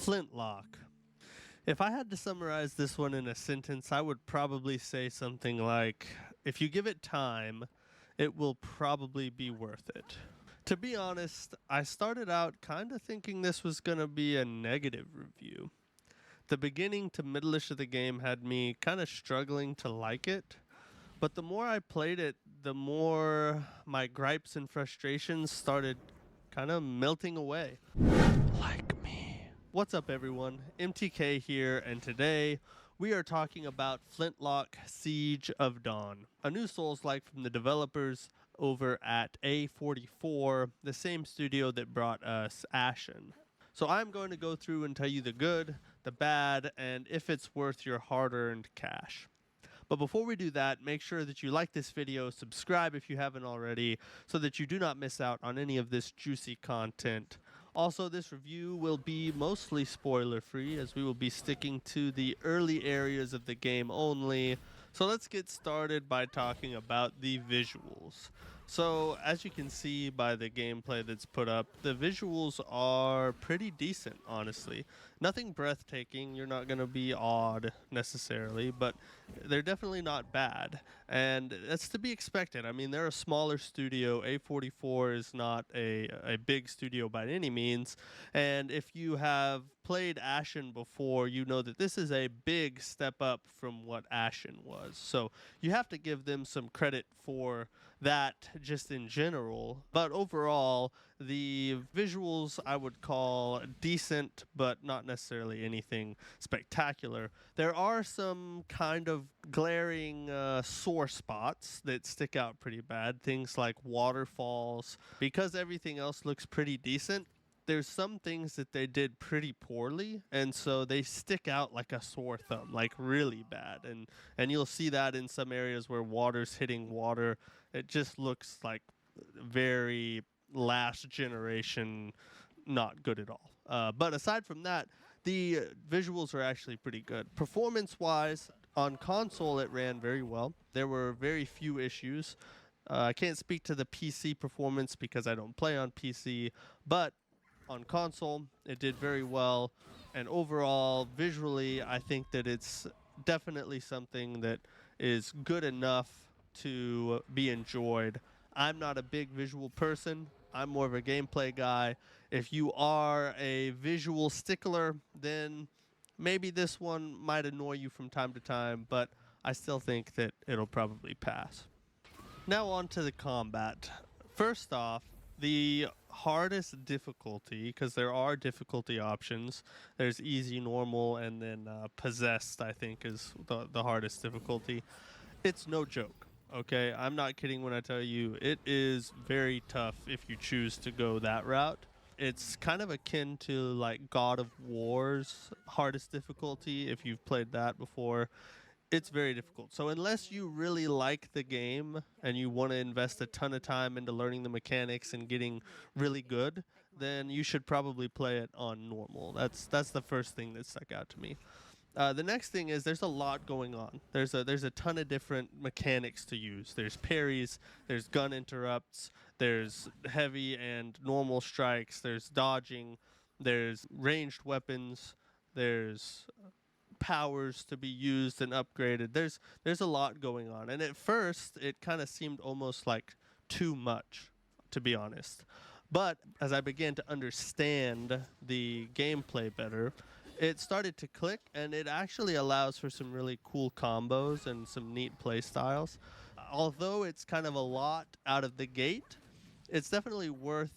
Flintlock. If I had to summarize this one in a sentence, I would probably say something like, if you give it time, it will probably be worth it. To be honest, I started out kind of thinking this was going to be a negative review. The beginning to middle-ish of the game had me kind of struggling to like it, but the more I played it, the more my gripes and frustrations started kind of melting away. Like me. What's up, everyone? MTK here, and today we are talking about Flintlock Siege of Dawn, a new Souls-like from the developers over at A44, the same studio that brought us Ashen. So I'm going to go through and tell you the good, the bad, and if it's worth your hard-earned cash. But before we do that, make sure that you like this video, subscribe if you haven't already, so that you do not miss out on any of this juicy content. Also, this review will be mostly spoiler-free, as we will be sticking to the early areas of the game only. So let's get started by talking about the visuals. So, as you can see by the gameplay that's put up, the visuals are pretty decent, honestly. Nothing breathtaking, you're not going to be awed necessarily, but they're definitely not bad. And that's to be expected. I mean, they're a smaller studio. A44 is not a big studio by any means. And if you have played Ashen before, you know that this is a big step up from what Ashen was. So you have to give them some credit for that just in general. But overall, the visuals I would call decent, but not necessarily anything spectacular. There are some kind of glaring sore spots that stick out pretty bad. Things like waterfalls. Because everything else looks pretty decent, there's some things that they did pretty poorly, and so they stick out like a sore thumb, like really bad. And you'll see that in some areas where water's hitting water. It just looks like very last generation, not good at all. But aside from that, the visuals are actually pretty good. Performance-wise, on console it ran very well. There were very few issues. I can't speak to the PC performance because I don't play on PC, but on console it did very well, and overall visually I think that it's definitely something that is good enough to be enjoyed. I'm not a big visual person. I'm more of a gameplay guy. If you are a visual stickler, then maybe this one might annoy you from time to time, but I still think that it'll probably pass. Now on to the combat. First off, the hardest difficulty, because there are difficulty options. There's easy, normal, and then possessed, I think, is the hardest difficulty. It's no joke, okay? I'm not kidding when I tell you it is very tough if you choose to go that route. It's kind of akin to like God of War's hardest difficulty, if you've played that before. It's very difficult. So unless you really like the game and you want to invest a ton of time into learning the mechanics and getting really good, then you should probably play it on normal. That's the first thing that stuck out to me. The next thing is there's a lot going on. There's a ton of different mechanics to use. There's parries, there's gun interrupts, there's heavy and normal strikes, there's dodging, there's ranged weapons, there's powers to be used and upgraded. There's a lot going on, and at first it kind of seemed almost like too much, to be honest. But as I began to understand the gameplay better, it started to click, and it actually allows for some really cool combos and some neat play styles. Although it's kind of a lot out of the gate, it's definitely worth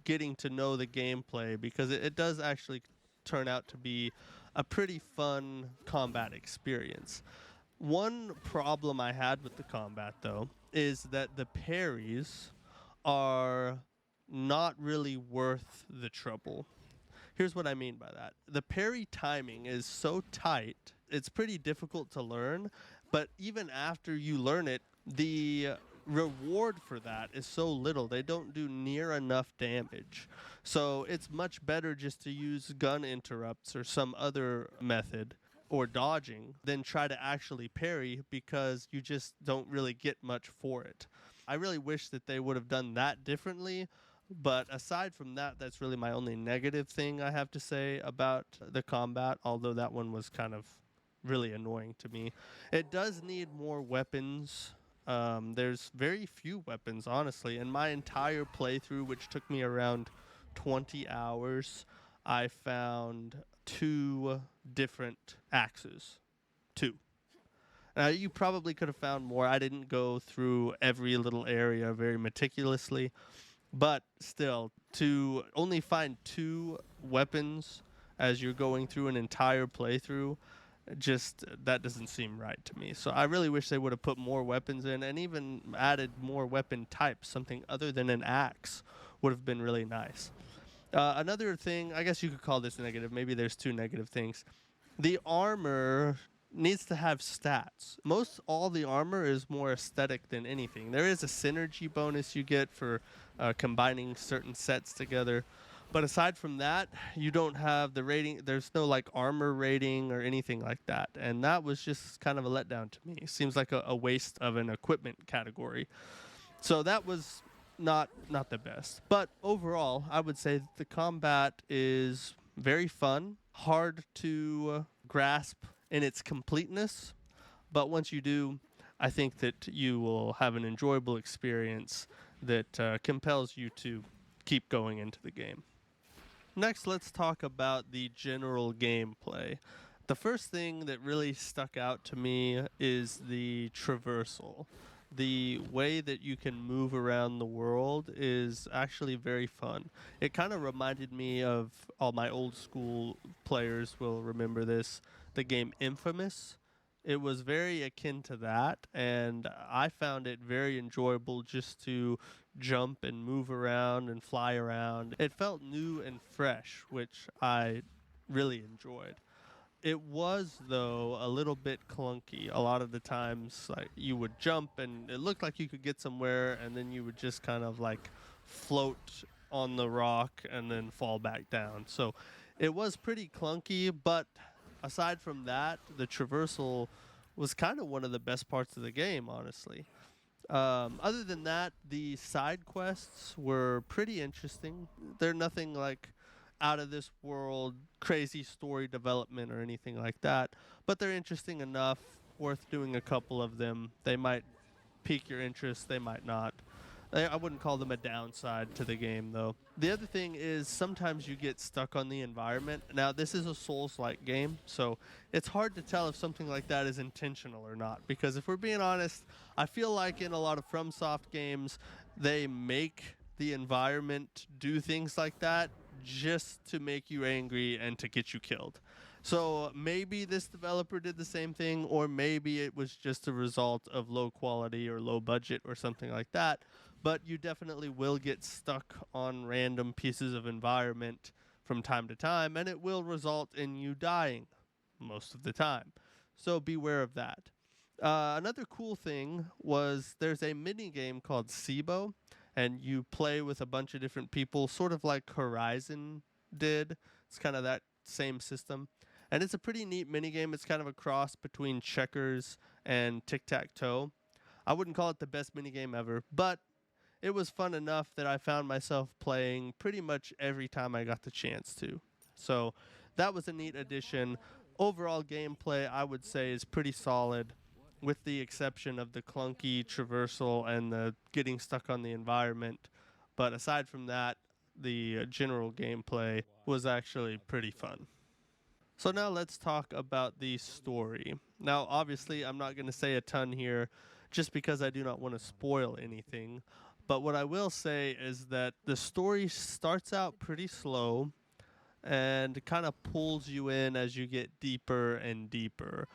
getting to know the gameplay, because it does actually turn out to be a pretty fun combat experience. One problem I had with the combat, though, is that the parries are not really worth the trouble. Here's what I mean by that. The parry timing is so tight, it's pretty difficult to learn, but even after you learn it, the reward for that is so little. They don't do near enough damage. So it's much better just to use gun interrupts or some other method, or dodging, than try to actually parry, because you just don't really get much for it. I really wish that they would have done that differently. But aside from that, that's really my only negative thing I have to say about the combat, although that one was kind of really annoying to me. It does need more weapons. There's very few weapons, honestly. In my entire playthrough, which took me around 20 hours, I found two different axes. Two. You probably could have found more. I didn't go through every little area very meticulously, but still, to only find two weapons as you're going through an entire playthrough, just that doesn't seem right to me. So I really wish they would have put more weapons in and even added more weapon types. Something other than an axe would have been really nice. Another thing, I guess you could call this negative. Maybe there's two negative things. The armor needs to have stats. Most all the armor is more aesthetic than anything. There is a synergy bonus you get for combining certain sets together. But aside from that, you don't have the rating. There's no like armor rating or anything like that. And that was just kind of a letdown to me. Seems like a waste of an equipment category. So that was not the best. But overall, I would say that the combat is very fun, hard to grasp in its completeness, but once you do, I think that you will have an enjoyable experience that compels you to keep going into the game. Next, let's talk about the general gameplay. The first thing that really stuck out to me is the traversal. The way that you can move around the world is actually very fun. It kind of reminded me of all my old school players will remember this, the game Infamous. It was very akin to that, and I found it very enjoyable just to jump and move around and fly around. It felt new and fresh, which I really enjoyed. It was though a little bit clunky. A lot of the times, like you would jump and it looked like you could get somewhere, and then you would just kind of like float on the rock and then fall back down. So it was pretty clunky, but aside from that, the traversal was kind of one of the best parts of the game, honestly. Other than that, the side quests were pretty interesting. They're nothing like out of this world, crazy story development or anything like that, but they're interesting enough, worth doing a couple of them. They might pique your interest, they might not. I wouldn't call them a downside to the game, though. The other thing is sometimes you get stuck on the environment. Now, this is a Souls-like game, so it's hard to tell if something like that is intentional or not. Because if we're being honest, I feel like in a lot of FromSoft games, they make the environment do things like that just to make you angry and to get you killed. So maybe this developer did the same thing, or maybe it was just a result of low quality or low budget or something like that. But you definitely will get stuck on random pieces of environment from time to time, and it will result in you dying most of the time. So beware of that. Another cool thing was there's a mini game called SIBO, and you play with a bunch of different people, sort of like Horizon did. It's kind of that same system. And it's a pretty neat mini game. It's kind of a cross between checkers and tic-tac-toe. I wouldn't call it the best mini game ever, but it was fun enough that I found myself playing pretty much every time I got the chance to. So that was a neat addition. Overall gameplay, I would say, is pretty solid, with the exception of the clunky traversal and the getting stuck on the environment. But aside from that, the general gameplay was actually pretty fun. So now let's talk about the story. Now, obviously, I'm not going to say a ton here just because I do not want to spoil anything. But what I will say is that the story starts out pretty slow and kind of pulls you in as you get deeper and deeper.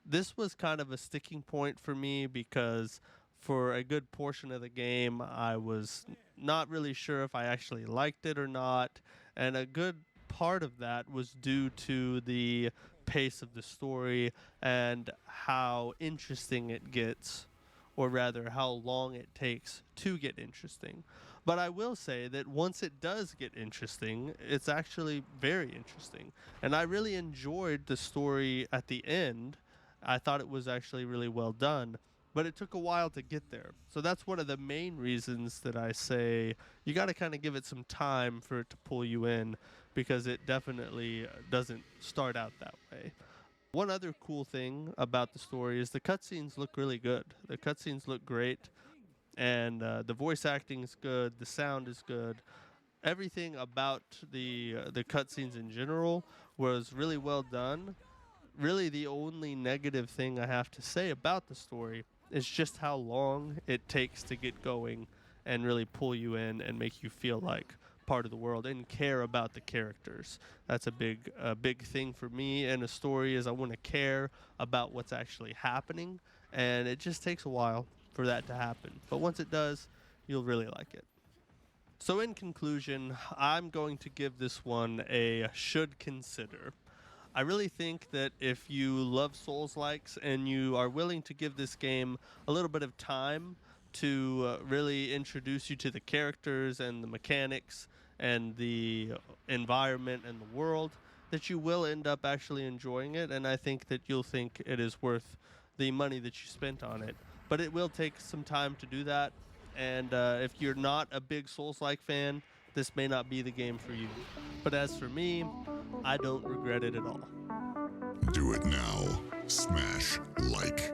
This was kind of a sticking point for me because for a good portion of the game, I was not really sure if I actually liked it or not. And a good part of that was due to the pace of the story and how interesting it gets, or rather, how long it takes to get interesting. But I will say that once it does get interesting, it's actually very interesting. And I really enjoyed the story at the end. I thought it was actually really well done. but it took a while to get there. So that's one of the main reasons that I say you got to kind of give it some time for it to pull you in, because it definitely doesn't start out that way. One other cool thing about the story is the cutscenes look really good. The cutscenes look great, and the voice acting is good, the sound is good. Everything about the cutscenes in general was really well done. Really, the only negative thing I have to say about the story is just how long it takes to get going and really pull you in and make you feel like part of the world and care about the characters. That's a big thing for me in a story, is I want to care about what's actually happening, and it just takes a while for that to happen. But once it does, you'll really like it. So in conclusion, I'm going to give this one a should consider. I really think that if you love Souls-likes and you are willing to give this game a little bit of time to really introduce you to the characters and the mechanics and the environment and the world, that you will end up actually enjoying it, and I think that you'll think it is worth the money that you spent on it. But it will take some time to do that, and if you're not a big Souls-like fan, this may not be the game for you. But as for me, I don't regret it at all. Do it now. Smash like.